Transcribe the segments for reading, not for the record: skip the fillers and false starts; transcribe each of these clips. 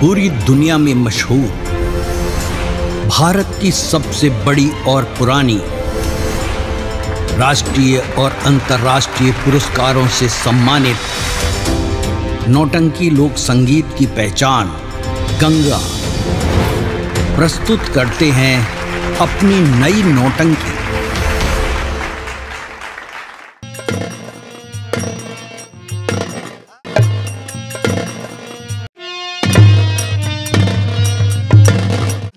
पूरी दुनिया में मशहूर, भारत की सबसे बड़ी और पुरानी, राष्ट्रीय और अंतर्राष्ट्रीय पुरस्कारों से सम्मानित नौटंकी लोक संगीत की पहचान गंगा प्रस्तुत करते हैं अपनी नई नौटंकी।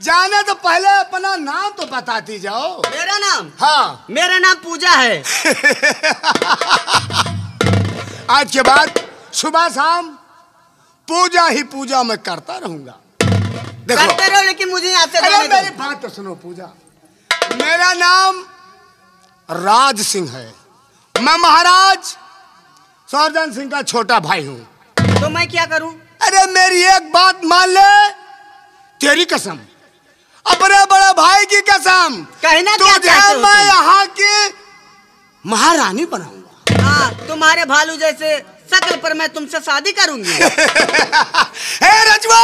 जाने तो पहले अपना नाम तो बताती जाओ। मेरा नाम? हाँ, मेरा नाम पूजा है। आज के बाद सुबह शाम पूजा ही पूजा मैं करता रहूंगा। देखो, करते रहो, लेकिन मुझे यहाँ से अरे मेरी बात तो सुनो पूजा। मेरा नाम राज सिंह है। मैं महाराज सौरजन सिंह का छोटा भाई हूँ। तो मैं क्या करूँ? अरे मेरी एक बात मान ले, तेरी कसम, अपने बड़े भाई की कसम, कहना क्या चाहते हो? मैं यहाँ की महारानी बनाऊंगा। हाँ, तुम्हारे भालू जैसे शकल पर मैं तुमसे शादी करूंगी। हे रजवा,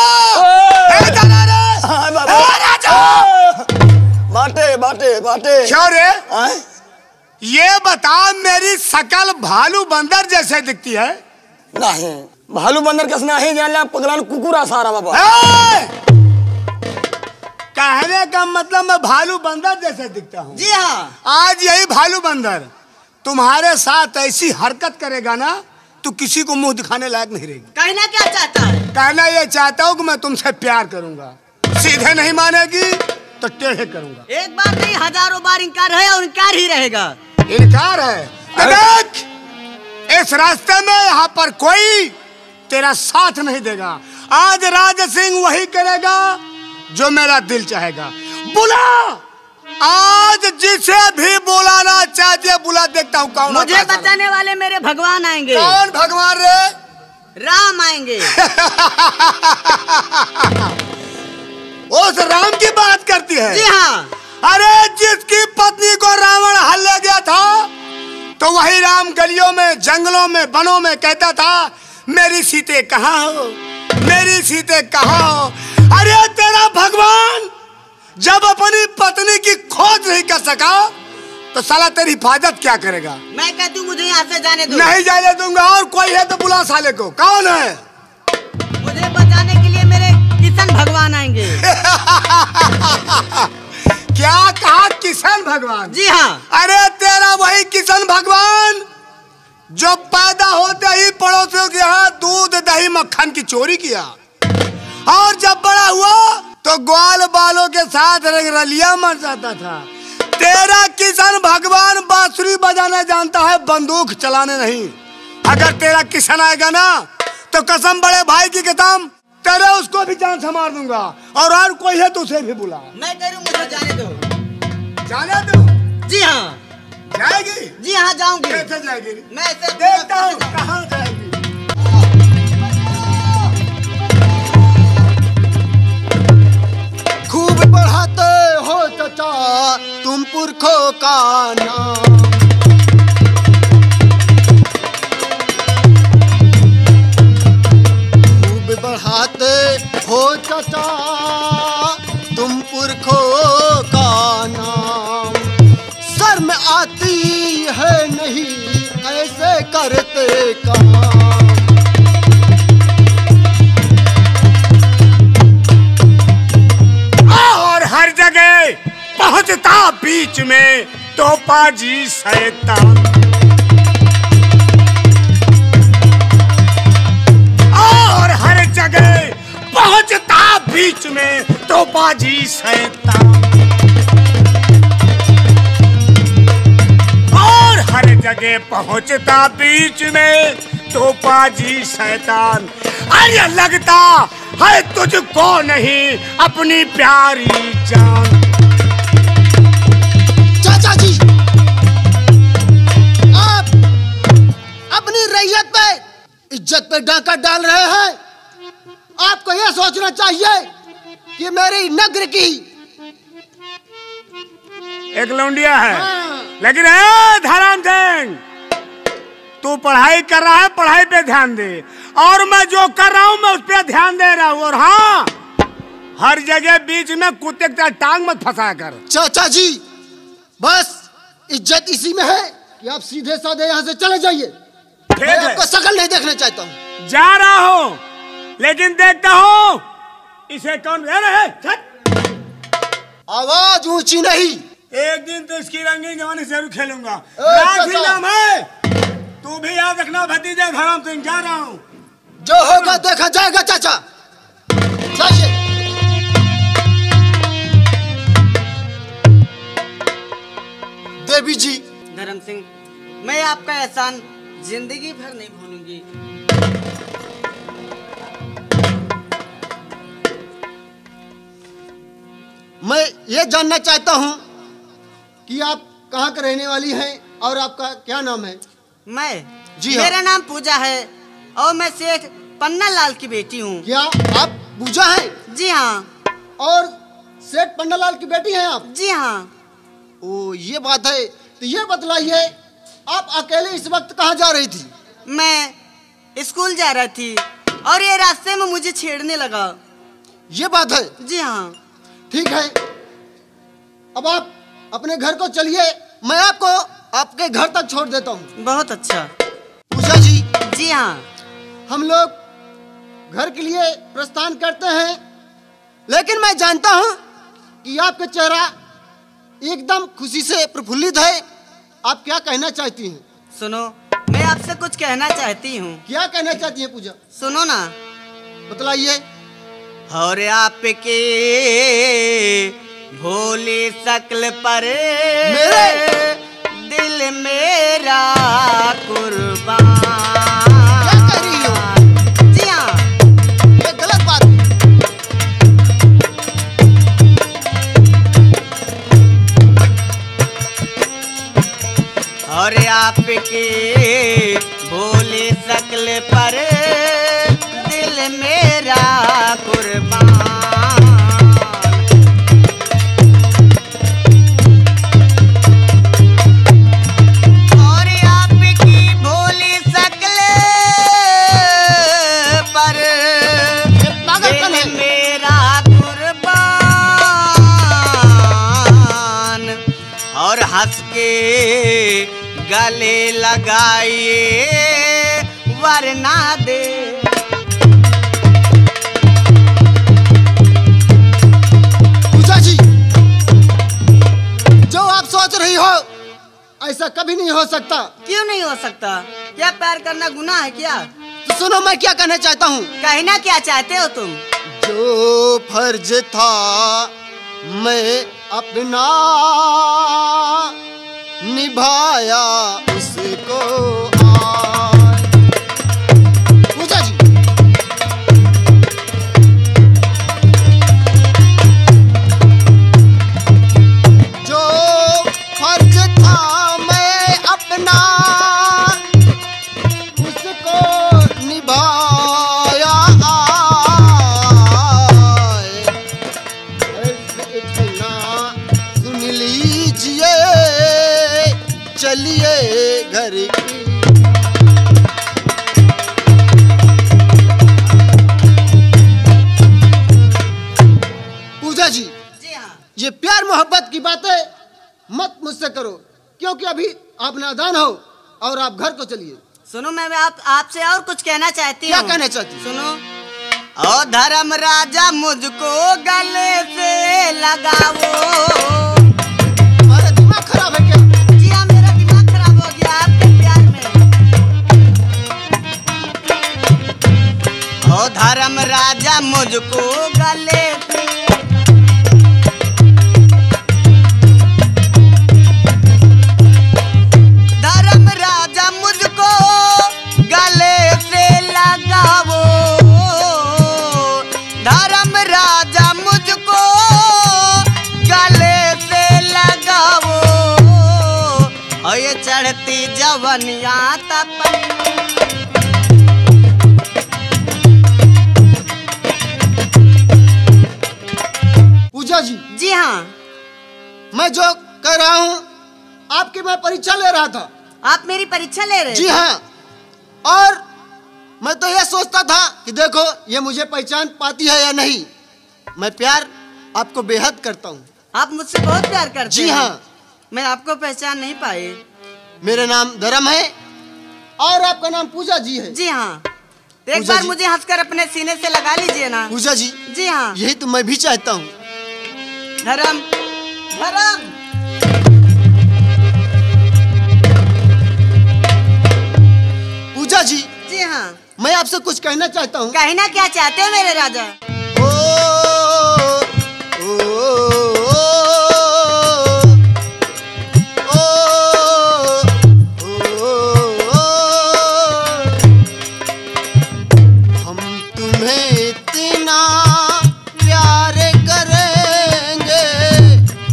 हे दलारे, हे राजा। बाटे बाटे बाटे क्यों रे? ये बता, मेरी शकल भालू बंदर जैसे दिखती है? नहीं, भालू बंदर कसना ही जान पगलान कुकुरा सारा बाबा। कहने का मतलब मैं भालू बंदर जैसे दिखता हूँ? जी हाँ। आज यही भालू बंदर तुम्हारे साथ ऐसी हरकत करेगा ना, तो किसी को मुंह दिखाने लायक नहीं रहेगी। कहना क्या चाहता है? कहना ये चाहता हूँ कि मैं तुमसे प्यार करूंगा। सीधे नहीं मानेगी तो टेढ़े करूंगा। एक बार नहीं, हजारों बार इनकार है और इनकार ही रहेगा। इनकार है तो देख, इस रास्ते में यहाँ पर कोई तेरा साथ नहीं देगा। आज राज सिंह वही करेगा जो मेरा दिल चाहेगा। बुला, आज जिसे भी बुलाना चाहते बुला, देखता हूँ कौन। मुझे बचाने वाले मेरे भगवान आएंगे। कौन भगवान रे? राम आएंगे। उस राम की बात करती है? जी हाँ। अरे जिसकी पत्नी को रावण हल ले गया था, तो वही राम गलियों में, जंगलों में, वनों में कहता था, मेरी सीते कहाँ हो, मेरी सीते कहाँ हो। अरे तेरा भगवान जब अपनी पत्नी की खोज नहीं कर सका, तो साला तेरी हिफाजत क्या करेगा? मैं कहती हूँ मुझे यहाँ से जाने दो। नहीं जाने दूंगा। और कोई है तो बुला साले को। कौन है? मुझे बचाने के लिए मेरे किशन भगवान आएंगे। क्या कहा? किशन भगवान? जी हाँ। अरे तेरा वही किशन भगवान जो पैदा होते ही पड़ोसियों के यहाँ दूध दही मक्खन की चोरी किया, और जब बड़ा हुआ तो ग्वाल बालों के साथ रलिया मर जाता था। तेरा किशन भगवान बांसुरी बजाना जानता है, बंदूक चलाने नहीं। अगर तेरा किशन आएगा ना, तो कसम बड़े भाई की कसम, तेरे उसको भी जान से मार दूंगा। और कोई है तो उसे भी बुला। मैं कह रही हूँ मुझे जाने दो। जाने दो? जी हाँ। जाएगी? जी हाँ, जाऊंगी। कैसे जाएगी? मैं ऐसे देखता हूँ कहाँ जाएगी। खूब बढ़ाते हो चचा तुम पुरखों का नाम। खूब बढ़ाते हो चचा तुम पुरखों का नाम। सर में आती है नहीं ऐसे करते काम। और हर जगह पहुंचता बीच में तोपाजी शैतान। और हर जगह पहुंचता बीच में तोपाजी शैतान। और हर जगह पहुंचता बीच में तोपाजी शैतान। अरे लगता है तुझको नहीं अपनी प्यारी जान। चाचा जी, आप अपनी रैयत पे, इज्जत पे डाका डाल रहे हैं। आपको यह सोचना चाहिए कि मेरी नगर की एक लौंडिया है, लेकिन है धराम सिंह, तू पढ़ाई कर रहा है, पढ़ाई पे ध्यान दे, और मैं जो कर रहा हूँ मैं उस पर ध्यान दे रहा हूँ। और हाँ, हर जगह बीच में कुत्ते की तरह टांग मत फंसाया कर। चाचा जी बस इज्जत इसी में है कि आप सीधे साधे यहाँ से चले जाइए। मैं आपका शकल नहीं देखना चाहता हूँ। जा रहा हूँ, लेकिन देखता हूँ इसे कौन ले रहा है। आवाज ऊंची नहीं। एक दिन तो इसकी रंगीन जवानी जरूर खेलूंगा। चाचा। नाम है, तू भी याद रखना भतीजे, धर्म सिंह। जा रहा हूँ, जो होगा देखा जाएगा चाचा। जाइए। देवी जी। धर्म सिंह, मैं आपका एहसान जिंदगी भर नहीं भूलूंगी। मैं ये जानना चाहता हूँ कि आप कहाँ के रहने वाली हैं और आपका क्या नाम है? मैं जी हाँ। मेरा नाम पूजा है और मैं सेठ पन्ना लाल की बेटी हूँ। क्या आप पूजा हैं? जी हाँ। और सेठ पन्नालाल की बेटी हैं आप? जी हाँ। ओ ये बात है, तो ये बतलाइए आप अकेले इस वक्त कहाँ जा रही थी? मैं स्कूल जा रही थी और ये रास्ते में मुझे छेड़ने लगा। ये बात है? जी हाँ। ठीक है, अब आप अपने घर को चलिए, मैं आपको आपके घर तक छोड़ देता हूँ। बहुत अच्छा। पूजा जी। जी हाँ। हम लोग घर के लिए प्रस्थान करते हैं, लेकिन मैं जानता हूँ कि आपका चेहरा एकदम खुशी से प्रफुल्लित है। आप क्या कहना चाहती हैं? सुनो, मैं आपसे कुछ कहना चाहती हूँ। क्या कहना चाहती हैं पूजा? सुनो ना। बतलाइए। और आपके भोली शक्ल पर मेरे दिल मेरा कुर्बान। क्या कह रही हो? जी हाँ। ये गलत बात है। और आपके भोली शक्ल पर दिल मेरा कुर्बान। और आपकी भोली शक्ल पर दिल मेरा कुर्बान। और हंस के गले लगाइए वरना दे। पूजा जी, जो आप सोच रही हो ऐसा कभी नहीं हो सकता। क्यों नहीं हो सकता? क्या प्यार करना गुनाह है क्या? तो सुनो, मैं क्या कहना चाहता हूँ। कहना क्या चाहते हो तुम? जो फर्ज था मैं अपना निभाया उसको आज। पूजा जी। जो फर्ज था मैं अपना उसको निभाया इतना सुन लीजिए, चलिए घर की। पूजा जी, जी हाँ। ये प्यार मोहब्बत की बातें मत मुझसे करो, क्योंकि अभी आप नादान हो और आप घर को चलिए। सुनो, मैं आपसे और कुछ कहना चाहती हूँ। क्या कहना चाहती? सुनो। ओ धर्म राजा मुझको गले से लगाओ। तुम्हारा दिमाग खराब है क्या? जी हाँ, मेरा दिमाग खराब हो गया आपके प्यार में। ओ धर्म राजा मुझको गले से। धर्म राजा मुझको गले से लगाओ। धर्म राजा मुझको गले से लगाओ। और ये चढ़ती जवनिया तपन। पूजा जी। जी हाँ। मैं जो कह रहा हूँ, आपकी मैं परीक्षा ले रहा था। आप मेरी परीक्षा ले रहे जी थे? हाँ। और मैं तो यह सोचता था कि देखो ये मुझे पहचान पाती है या नहीं। मैं प्यार आपको बेहद करता हूँ। आप मुझसे बहुत प्यार करते जी हैं। हाँ। मैं आपको पहचान नहीं पाई। मेरा नाम धर्म है और आपका नाम पूजा जी है। जी हाँ। तो एक पूजा बार जी। मुझे हंसकर अपने सीने से लगा लीजिए ना। पूजा जी, जी हाँ। यही तो मैं भी चाहता हूँ। धर्म, धर्म। पूजा जी, जी हाँ। मैं आपसे कुछ कहना चाहता हूँ। कहना क्या चाहते हो मेरे राजा? ओ, ओ, ओ, हम तुम्हें इतना प्यार करेंगे,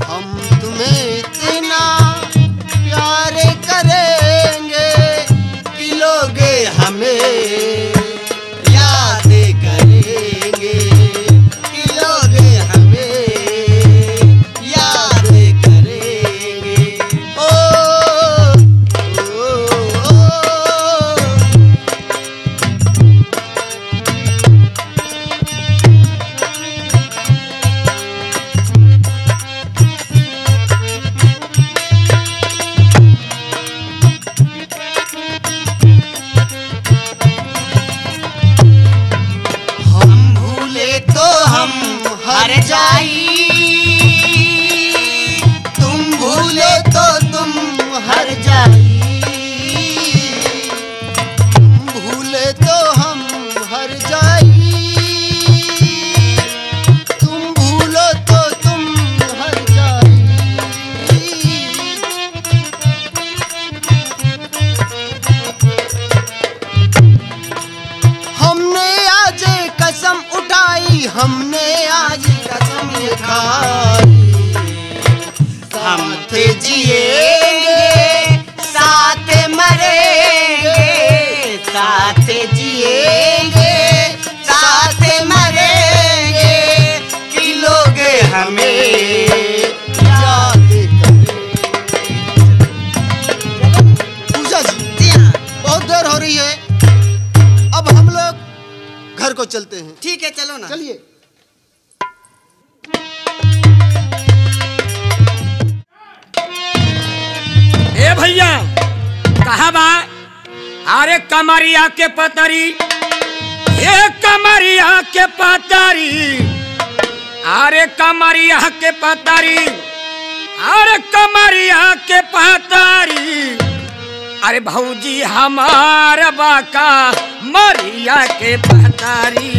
हम तुम्हें इतना प्यार करेंगे कि लोग हमें याद करेंगे, कि लोग हमें याद करेंगे। ओ, ओ, ओ, हम भूले तो हम हर जाई, तुम भूले तो तुम हर जाई, तुम भूले तो हम हर जाई, तुम भूलो तो तुम हर जाई। हमने आज कसम उठाई, हमने आज कसम खाई, साथ जिएंगे साथ मरेंगे, साथ जिएंगे साथ मरेंगे कि लोग हमें याद करेंगे। पूजा जी, जी हाँ। बहुत देर हो रही है, अब हम लोग घर को चलते हैं। ठीक है, चलो ना। चलिए। ए भैया कहाँ बा? अरे कमरिया के पतरी, ए कमरिया के पतरी, अरे कमरिया के पतरी, अरे कमरिया के पतरी, अरे भौजी हमार बाका मरिया के पतरी,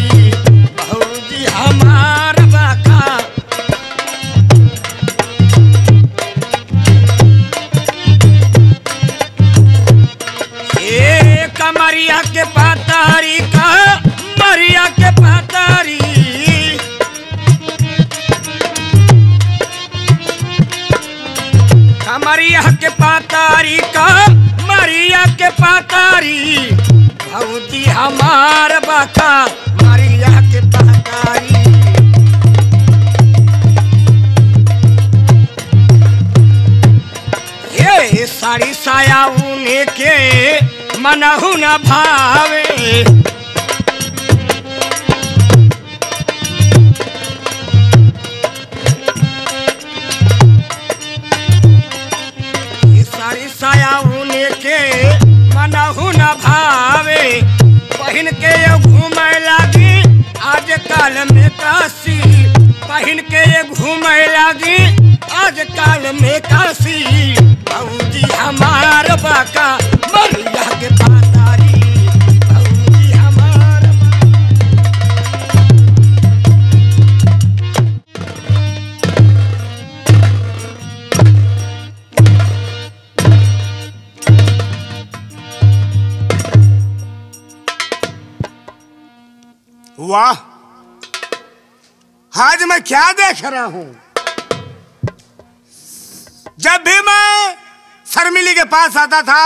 भौजी हमार बाका। ए कमरिया के पतरी का मरिया के पतरी, कमरिया के पतरी का मरिया के पतरी, भौजी हमार बाका मरिया के पतरी। ये साड़ी साया ऊने के मनहु न भावे, ये साड़ी साया ऊने के मनहु न भावे, पहन के ये घूमे लगी आजकल में काशी, पहन के ये घूमे लगी आजकल में काशी, भौजी हमार बाका मरिया के पतरी, भौजी हमार। वाह, आज मैं क्या देख रहा हूं? जब भी मैं शर्मिली के पास आता था,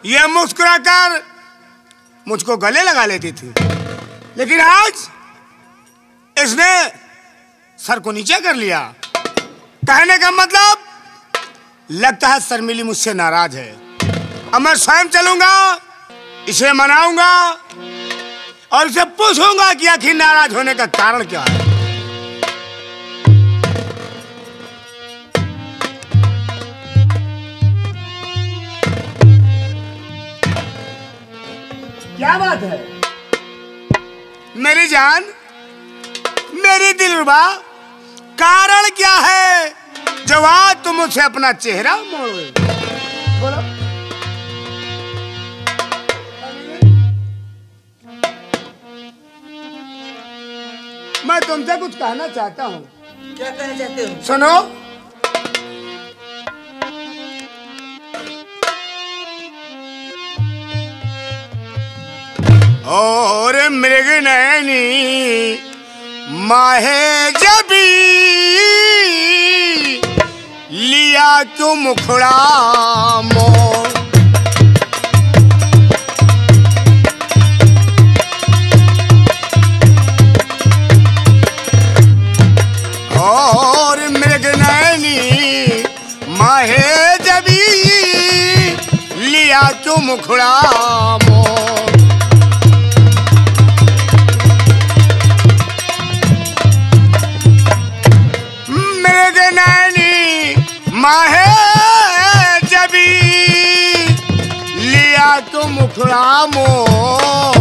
यह मुस्कुराकर मुझको गले लगा लेती थी, लेकिन आज इसने सर को नीचे कर लिया। कहने का मतलब लगता है शर्मिली मुझसे नाराज है। अब मैं स्वयं चलूंगा इसे मनाऊंगा और इसे पूछूंगा कि आखिर नाराज होने का कारण क्या है। क्या बात है मेरी जान, मेरी दिलरुबा, कारण क्या है जो आज तुम मुझसे अपना चेहरा मोड़ रही हो? बोलो। मैं तुमसे कुछ कहना चाहता हूँ। क्या कहना चाहते हो? सुनो। और मृग नैनी माहे जबी लिया क्यों मुखड़ा मोर। और मृग नैनी माहे जबी लिया क्यों मुखड़ा मोर। माहे जबी लिया तो मुखड़ा मोर।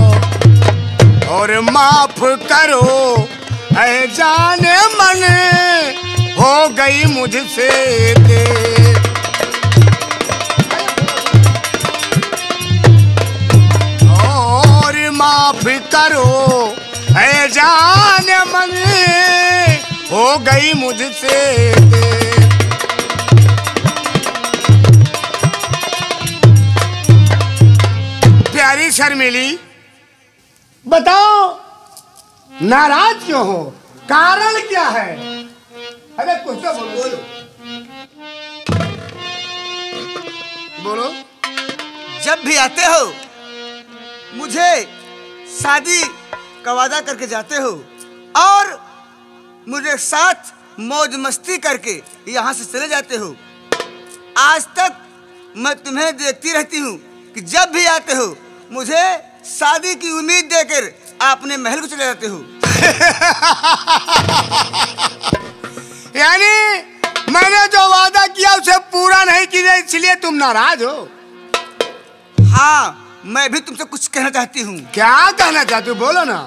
और माफ करो ऐ जाने मन हो गई मुझसे देर। और माफ करो ऐ जाने मन हो गई मुझसे देर। प्यारी शर्मिली, बताओ नाराज क्यों हो? कारण क्या है? अरे कुछ तो बोलो। बोलो। जब भी आते हो मुझे शादी का वादा करके जाते हो और मुझे साथ मौज मस्ती करके यहाँ से चले जाते हो। आज तक मैं तुम्हें देखती रहती हूँ कि जब भी आते हो मुझे शादी की उम्मीद देकर अपने महल को चले जाते हो। यानी मैंने जो वादा किया उसे पूरा नहीं किया, इसलिए तुम नाराज हो? हाँ, मैं भी तुमसे कुछ कहना चाहती हूँ। क्या कहना चाहती हो? बोलो ना।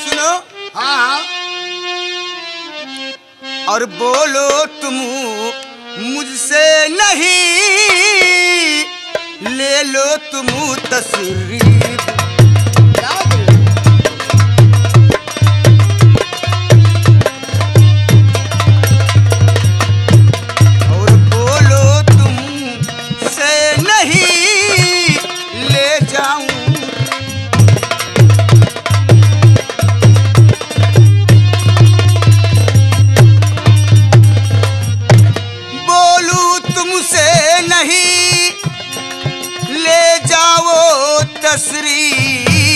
सुनो। हाँ। और बोलो तुम मुझसे नहीं, ले लो तुम तशरीफ। और बोलो तुम से नहीं ले जाऊं। तुमसे नहीं ले जाओ तशरीफ।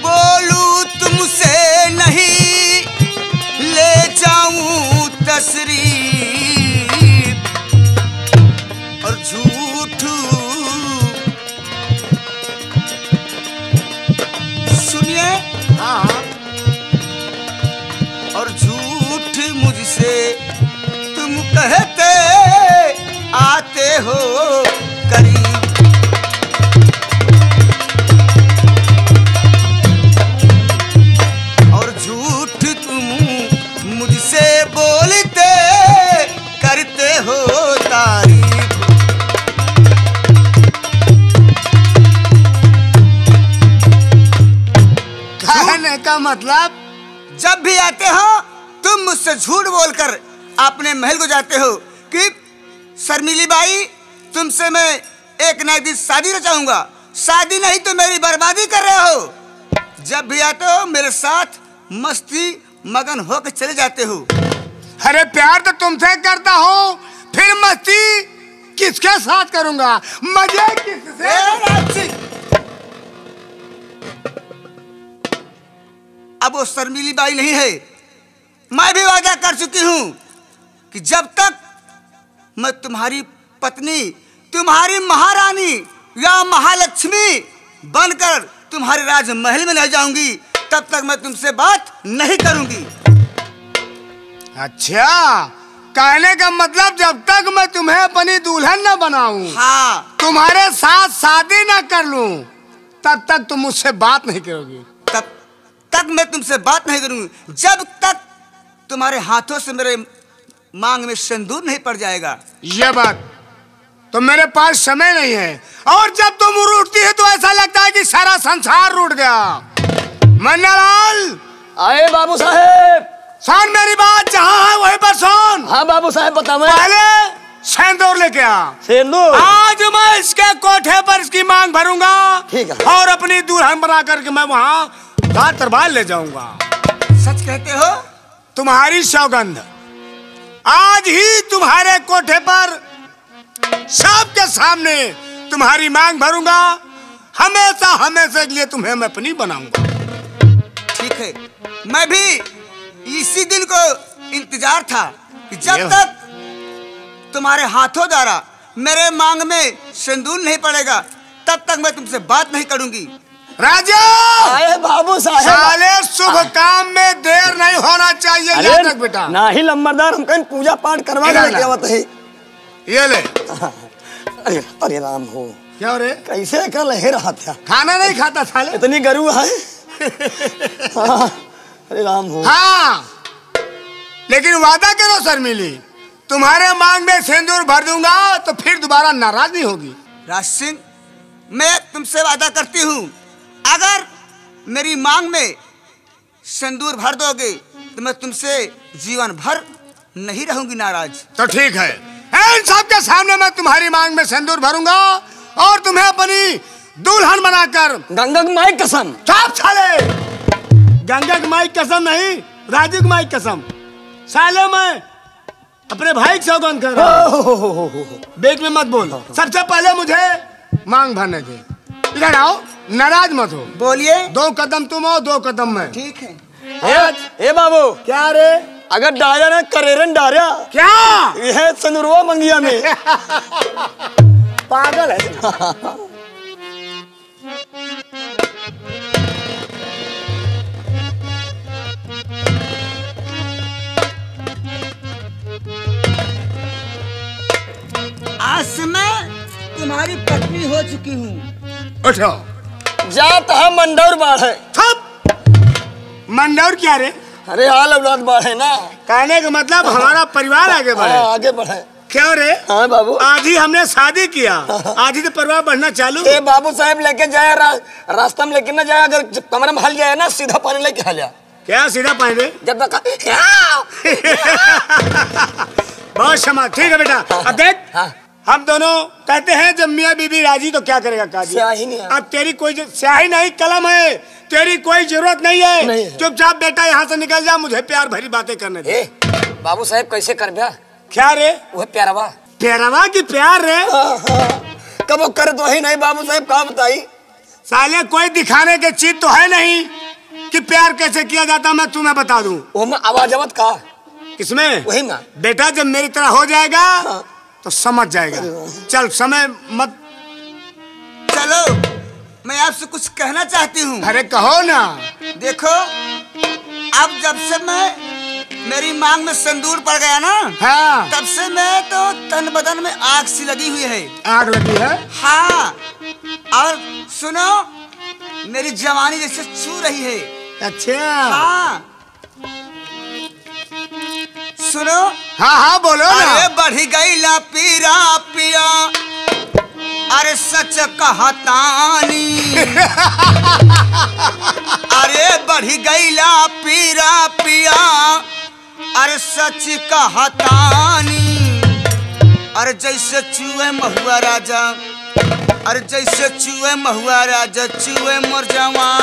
बोलूं तुमसे नहीं ले जाऊं तशरीफ। और झूठ सुनिए। हाँ। और झूठ मुझसे तुम कहते आते हो करीब। और झूठ तुम मुझसे बोलते करते हो तारीफ। कहने का मतलब, जब भी आते हो तुम मुझसे झूठ बोलकर अपने महल को जाते हो कि शर्मिली बाई तुमसे मैं एक नए दिन शादी रचाऊंगा। शादी नहीं तो मेरी बर्बादी कर रहे हो। जब भी आते हो मेरे साथ मस्ती मगन होकर चले जाते हो। अरे प्यार तो तुमसे करता हूँ, फिर मस्ती किसके साथ करूंगा? मजे किससे? अब वो शर्मिली बाई नहीं है। मैं भी वादा कर चुकी हूँ कि जब तक मैं तुम्हारी पत्नी तुम्हारी महारानी या महालक्ष्मी बनकर तुम्हारे राजमहल में रह जाऊंगी, तब तक मैं तुमसे बात नहीं करूंगी। अच्छा, कहने का मतलब जब तक मैं तुम्हें अपनी दुल्हन न बनाऊं, हाँ, तुम्हारे साथ शादी न कर लूं, तब तक तुम मुझसे बात नहीं करोगी। तब तक मैं तुमसे बात नहीं करूंगी जब तक तुम्हारे हाथों से मेरे मांग में सिंदूर नहीं पड़ जाएगा। ये बात तो मेरे पास समय नहीं है, और जब तुम रूठती है तो ऐसा लगता है कि सारा संसार रूठ गया। मन्नालाल, आए बाबू साहेब। सुन मेरी बात, जहाँ है वहीं पर सुन। हाँ बाबू साहेब बताओ। पहले सिंदूर लेके आ। सिंदूर? आज मैं इसके कोठे पर इसकी मांग भरूंगा। ठीक है। और अपनी दुल्हन बना करके मैं वहाँ रात दरबार ले जाऊंगा। सच कहते हो? तुम्हारी सौगंध, आज ही तुम्हारे कोठे पर सबके सामने तुम्हारी मांग भरूंगा। हमेशा हमेशा के लिए तुम्हें मैं अपनी बनाऊंगा। ठीक है, मैं भी इसी दिन को इंतजार था कि जब तक तुम्हारे हाथों द्वारा मेरे मांग में सिंदूर नहीं पड़ेगा, तब तक मैं तुमसे बात नहीं करूंगी। राजा, आए बाबू साहेब। साले शुभ काम में देर नहीं होना चाहिए, याद रख बेटा। ना ही लंबरदार, हम कहीं पूजा पाठ करवा के लेके आवत है। ये ले। अरे अरे राम हो, क्या रे? कैसे कल है रहा था? खाना नहीं खाता साले? इतनी गरू है। हाँ, अरे राम हो। हाँ, लेकिन वादा करो शर्मिली, तुम्हारे मांग में सिंदूर भर दूंगा तो फिर दोबारा नाराज नहीं होगी। राज सिंह, मैं तुमसे वादा करती हूँ, अगर मेरी मांग में सिंदूर भर दोगे तो मैं तुमसे जीवन भर नहीं रहूंगी नाराज। तो ठीक है, इन सबके सामने मैं तुम्हारी मांग में सिंदूर भरूंगा और तुम्हें अपनी दुल्हन बनाकर। गंगा माई कसम। चुप साले, गंगा की माई कसम नहीं, राजू की माई कसम। साले मैं अपने भाई की सौगंध कर रहा हूं, बेच में मत बोल। सबसे पहले मुझे मांग भरने दे। इधर आओ, नाराज मत हो। बोलिए। 2 कदम तुम हो, 2 कदम मैं। ठीक है। ए बाबू, क्या रे? अगर डाला ना करेरन डारा क्या? यह सनुरवा मंगिया में। पागल है। आज मैं तुम्हारी पत्नी हो चुकी हूँ। उठो। जात है मंडौर बाढ़ है। मंडौर क्या रे? अरे हाल औलाद बाढ़ है ना, कहने का मतलब हमारा परिवार आगे बढ़े। आगे बढ़े। क्या रे? हाँ बाबू, आज ही हमने शादी किया, आज ही तो परिवार बढ़ना चालू। ए बाबू साहब लेके जाए रास्ता में, लेके ना जाए, अगर कमरे में हल जाए ना, सीधा पानी लेके हल जाए। क्या सीधा पानी दे? जब तक बहुत क्षमा। ठीक है बेटा, अब देख, हम दोनों कहते हैं जब मियाँ बीबी राजी तो क्या करेगा काजी। स्याही नहीं है। अब तेरी कोई स्याही नहीं, कलम है, तेरी कोई जरूरत नहीं है। चुपचाप बेटा यहाँ से निकल जा, मुझे प्यार भरी बातें करने दे। बाबू साहब कैसे कर ब्याह? क्या रे? वह प्यारवा। प्यारवा की प्यार रे? कब कर तो ही नहीं बाबू साहब, कहा बताई। साले कोई दिखाने के चीज तो है नहीं कि प्यार कैसे किया जाता, मैं तुम्हें बता दूं। वो में आवाज आवत का? किसमें? वही में। बेटा जब मेरी तरह हो जाएगा तो समझ जाएगा। चल, समय मत। चलो, मैं आपसे कुछ कहना चाहती हूँ। अरे कहो ना। देखो, अब जब से मेरी मांग में सिंदूर पड़ गया ना, हाँ, तब से मैं तो तन बदन में आग सी लगी हुई है। आग लगी है? हाँ, और सुनो, मेरी जवानी जैसे छू रही है। अच्छा। हाँ, सुनो। हाँ हाँ बोलो ना। अरे बढ़ी गई ला पीरा पिया, अरे सच कहतानी। अरे बढ़ी गई ला पीरा पिया, अरे सच कहतानी। अरे जैसे चूहे महुआ राजा, अरे जैसे चूहे महुआ राजा, चूहे मोर जवानी।